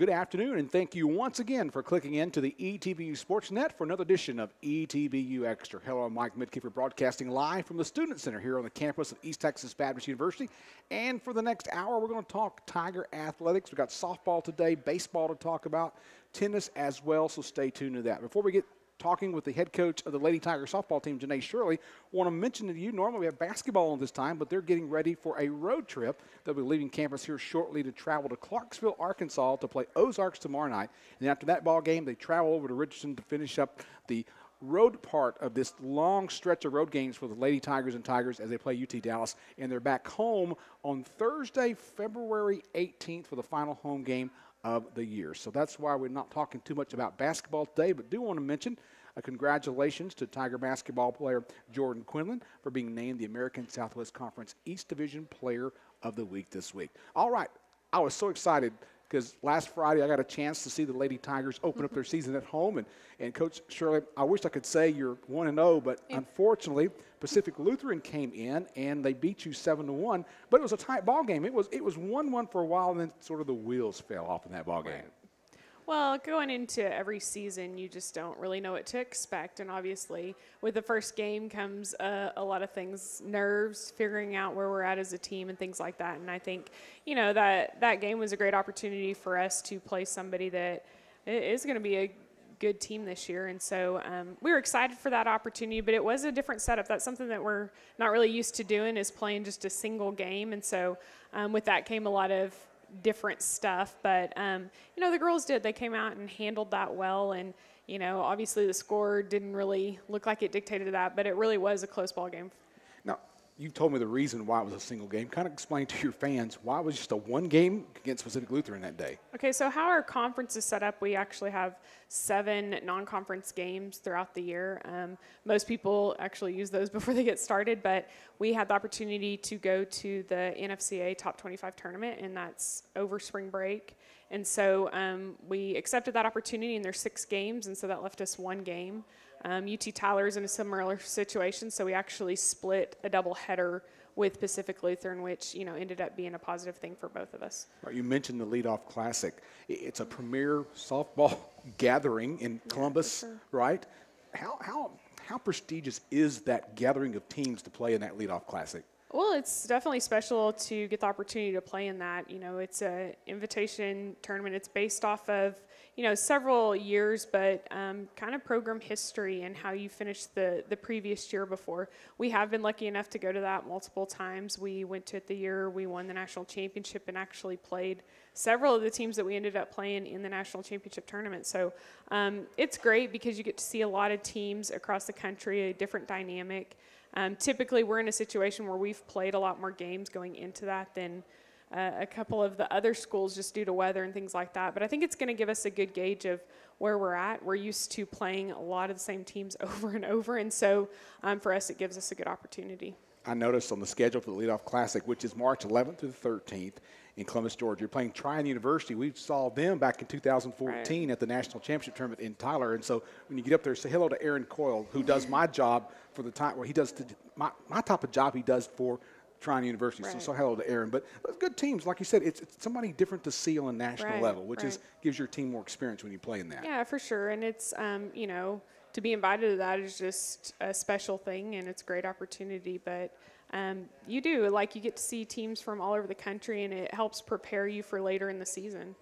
Good afternoon, and thank you once again for clicking into the ETBU Sportsnet for another edition of ETBU Extra. Hello, I'm Mike Midkeeper, broadcasting live from the Student Center here on the campus of East Texas Baptist University. And for the next hour, we're going to talk Tiger athletics. We've got softball today, baseball to talk about, tennis as well, so stay tuned to that. Before we get talking with the head coach of the Lady Tiger softball team, Janae Shirley, I want to mention to you, normally we have basketball on this time, but they're getting ready for a road trip. They'll be leaving campus here shortly to travel to Clarksville, Arkansas to play Ozarks tomorrow night. And after that ball game, they travel over to Richardson to finish up the road part of this long stretch of road games for the Lady Tigers and Tigers as they play UT Dallas. And they're back home on Thursday, February 18th for the final home game of the year. So that's why we're not talking too much about basketball today, but do want to mention congratulations to Tiger basketball player Jordan Quinlan for being named the American Southwest Conference East Division Player of the Week this week. All right, I was so excited because last Friday I got a chance to see the Lady Tigers open up their season at home. And Coach Shirley, I wish I could say you're 1-0, but unfortunately Pacific Lutheran came in and they beat you 7-1. But it was a tight ball game. It was 1-1 for a while, and then sort of the wheels fell off in that ball game. Right. Well, going into every season, you just don't really know what to expect. And obviously, with the first game comes a lot of things, nerves, figuring out where we're at as a team and things like that. And I think, you know, that game was a great opportunity for us to play somebody that is going to be a good team this year. And so we were excited for that opportunity, but it was a different setup. That's something that we're not really used to doing, is playing just a single game. And so with that came a lot of different stuff, but you know, the girls did. They came out and handled that well, and you know, obviously the score didn't really look like it dictated that, but it really was a close ball game. Now, you told me the reason why it was a single game. Kind of explain to your fans why it was just a one game against Pacific Lutheran that day. Okay, so how our conference is set up, we actually have 7 non-conference games throughout the year. Most people actually use those before they get started, but we had the opportunity to go to the NFCA Top 25 tournament, and that's over spring break. And so we accepted that opportunity, and there's 6 games, and so that left us 1 game. UT Tyler is in a similar situation, so we actually split a doubleheader with Pacific Lutheran, which, you know, ended up being a positive thing for both of us. Right, you mentioned the Leadoff Classic. It's a premier softball gathering in Columbus, sure. Right? How prestigious is that gathering of teams to play in that Leadoff Classic? Well, it's definitely special to get the opportunity to play in that. You know, it's an invitation tournament. It's based off of, you know, several years, but kind of program history and how you finished the previous year before. We have been lucky enough to go to that multiple times. We went to it the year we won the national championship and actually played several of the teams that we ended up playing in the national championship tournament. So it's great because you get to see a lot of teams across the country, a different dynamic. Typically, we're in a situation where we've played a lot more games going into that than a couple of the other schools just due to weather and things like that. But I think it's going to give us a good gauge of where we're at. We're used to playing a lot of the same teams over and over, and so for us, it gives us a good opportunity. I noticed on the schedule for the Leadoff Classic, which is March 11th through the 13th in Columbus, Georgia. You're playing Tryon University. We saw them back in 2014 right. at the National Championship Tournament in Tyler. And so when you get up there, say hello to Aaron Coyle, who does my job for the time, where he does my type of job he does for Tryon University. Right. So hello to Aaron. But good teams, like you said, it's somebody different to see on a national right. level, which right. gives your team more experience when you play in that. Yeah, for sure. And it's, you know, to be invited to that is just a special thing, and it's a great opportunity. But you get to see teams from all over the country, and it helps prepare you for later in the season.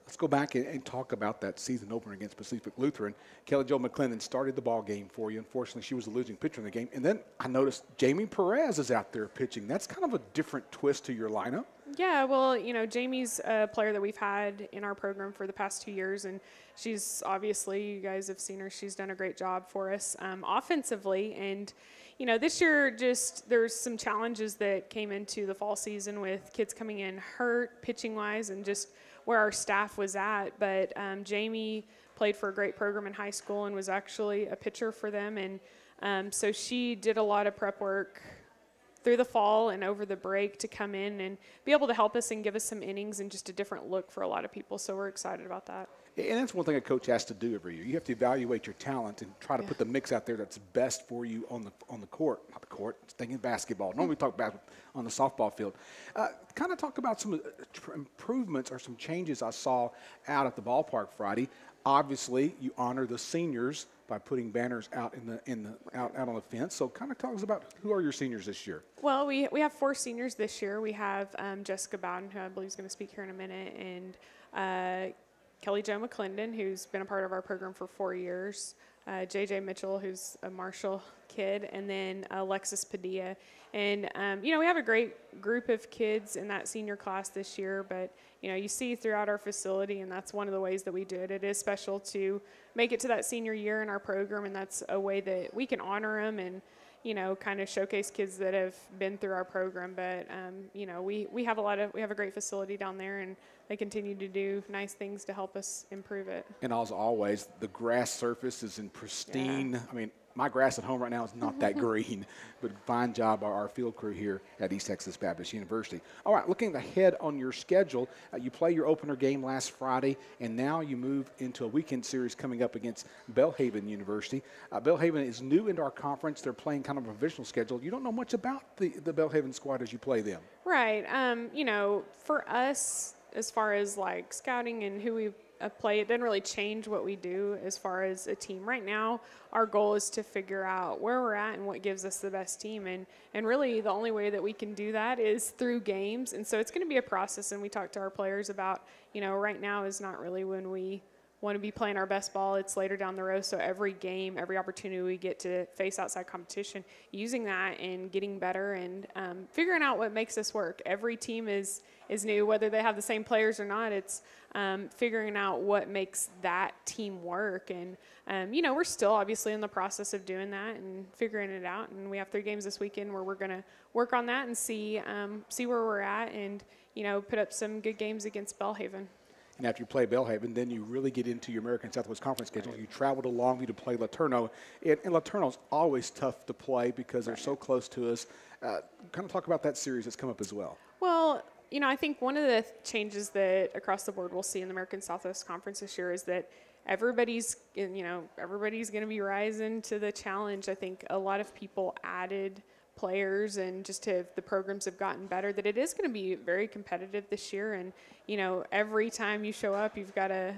Let's go back and talk about that season opener against Pacific Lutheran. Kelly Jo McClendon started the ball game for you. Unfortunately, she was the losing pitcher in the game. And then I noticed Jamie Perez is out there pitching. That's kind of a different twist to your lineup. Yeah, well, you know, Jamie's a player that we've had in our program for the past 2 years, and she's obviously, you guys have seen her, she's done a great job for us offensively. And, you know, this year there's some challenges that came into the fall season with kids coming in hurt, pitching-wise, and just where our staff was at. But Jamie played for a great program in high school and was actually a pitcher for them. And so she did a lot of prep work through the fall and over the break to come in and be able to help us and give us some innings and just a different look for a lot of people. So we're excited about that. And that's one thing a coach has to do every year. You have to evaluate your talent and try to put the mix out there that's best for you on the court. Not the court, thinking basketball. Normally we talk about on the softball field. Kind of talk about some improvements or some changes I saw out at the ballpark Friday. Obviously, you honor the seniors by putting banners out out on the fence. So kind of tell us about who are your seniors this year. Well, we have 4 seniors this year. We have Jessica Bowden, who I believe is going to speak here in a minute, and Kelly Jo McClendon, who's been a part of our program for 4 years, JJ Mitchell, who's a Marshall kid, and then Alexis Padilla. And, we have a great group of kids in that senior class this year, but, you see throughout our facility, and that's one of the ways that we do it. It is special to make it to that senior year in our program, and that's a way that we can honor them and, kind of showcase kids that have been through our program. But, we have a great facility down there, and they continue to do nice things to help us improve it. And as always, the grass surface is in pristine. Yeah. I mean, my grass at home right now is not that green, but fine job by our field crew here at East Texas Baptist University. All right, looking ahead on your schedule, you play your opener game last Friday, and now you move into a weekend series coming up against Belhaven University. Belhaven is new into our conference. They're playing kind of a provisional schedule. You don't know much about the Belhaven squad as you play them. Right. For us, as far as like scouting and who we play, it doesn't really change what we do as far as a team. Right now, our goal is to figure out where we're at and what gives us the best team. And really, the only way that we can do that is through games. And so it's going to be a process. And we talk to our players about, right now is not really when we want to be playing our best ball. It's later down the road. So every game, every opportunity we get to face outside competition, using that and getting better and figuring out what makes us work. Every team is new, whether they have the same players or not. It's figuring out what makes that team work. And, we're still obviously in the process of doing that and figuring it out. And we have 3 games this weekend where we're going to work on that and see where we're at and, put up some good games against Belhaven. And after you play Belhaven, then you really get into your American Southwest Conference schedule. You travel to Longview to play LaTourneau. And LaTourneau's always tough to play because they're so close to us. Kind of talk about that series that's come up as well. Well, I think one of the changes that across the board we'll see in the American Southwest Conference this year is that everybody's going to be rising to the challenge. I think a lot of people added players and just the programs have gotten better, that it is going to be very competitive this year. And, every time you show up, you've got to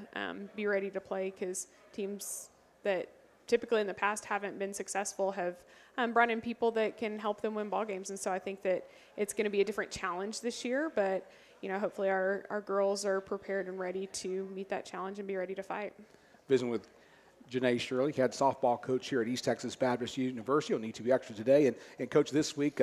be ready to play, because teams that typically in the past haven't been successful have brought in people that can help them win ball games. And so I think that it's going to be a different challenge this year, but, hopefully our girls are prepared and ready to meet that challenge and be ready to fight. Visiting with Janae, Shirley, head softball coach here at East Texas Baptist University on ETBU Extra today. And Coach, this week,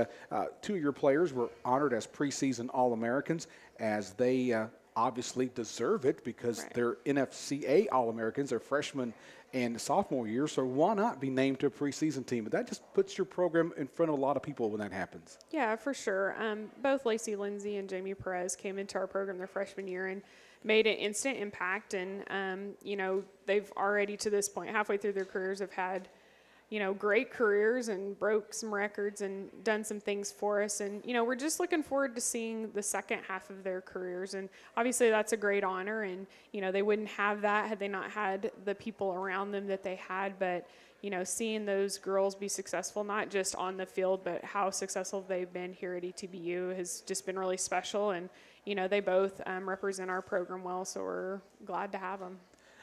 2 of your players were honored as preseason All-Americans, as they obviously deserve it because they're NFCA All-Americans. They're freshmen and sophomore year, so why not be named to a preseason team? But that just puts your program in front of a lot of people when that happens. Yeah, for sure. Both Lacey Lindsay and Jamie Perez came into our program their freshman year and made an instant impact. And, they've already to this point, halfway through their careers, have had, great careers and broke some records and done some things for us. And, we're just looking forward to seeing the second half of their careers. And obviously that's a great honor. And, they wouldn't have that had they not had the people around them that they had. But, seeing those girls be successful, not just on the field, but how successful they've been here at ETBU has just been really special. And, they both represent our program well, so we're glad to have them.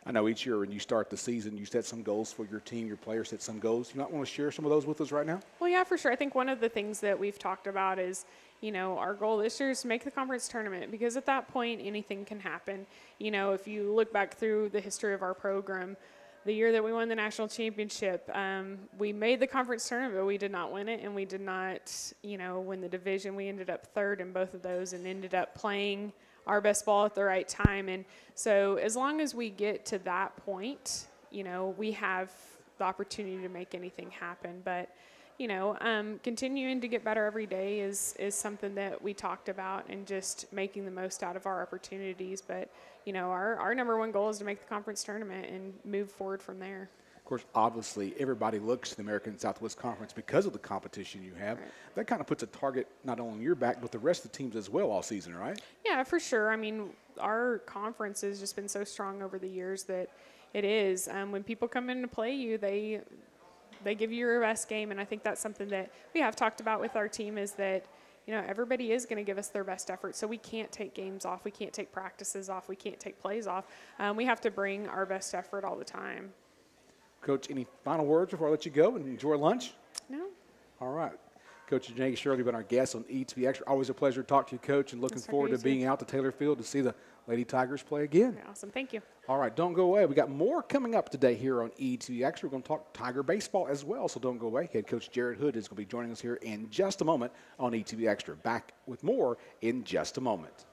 I know each year when you start the season, you set some goals for your team, your players set some goals. You might want to share some of those with us right now? Well, yeah, for sure. I think one of the things that we've talked about is, our goal this year is to make the conference tournament, because at that point, anything can happen. If you look back through the history of our program, the year that we won the national championship, we made the conference tournament, but we did not win it, and we did not, win the division. We ended up third in both of those and ended up playing our best ball at the right time. And so as long as we get to that point, we have the opportunity to make anything happen. But, continuing to get better every day is something that we talked about, and just making the most out of our opportunities. But, our number one goal is to make the conference tournament and move forward from there. Of course, obviously, everybody looks to the American Southwest Conference because of the competition you have. Right. That kind of puts a target not only on your back, but the rest of the teams as well all season, right? Yeah, for sure. I mean, our conference has just been so strong over the years that it is. When people come in to play you, they give you your best game, and I think that's something that we have talked about with our team is that, everybody is going to give us their best effort, so we can't take games off. We can't take practices off. We can't take plays off. We have to bring our best effort all the time. Coach, any final words before I let you go and enjoy lunch? No. All right. Coach Janae, Shirley, been our guest on ETBU Extra. Always a pleasure to talk to you, Coach, and looking forward to being out to Taylor Field to see the Lady Tigers play again. Awesome. Thank you. All right, don't go away. We got more coming up today here on ETBU Extra. We're going to talk Tiger baseball as well, so don't go away. Head coach Jared Hood is going to be joining us here in just a moment on ETBU Extra. Back with more in just a moment.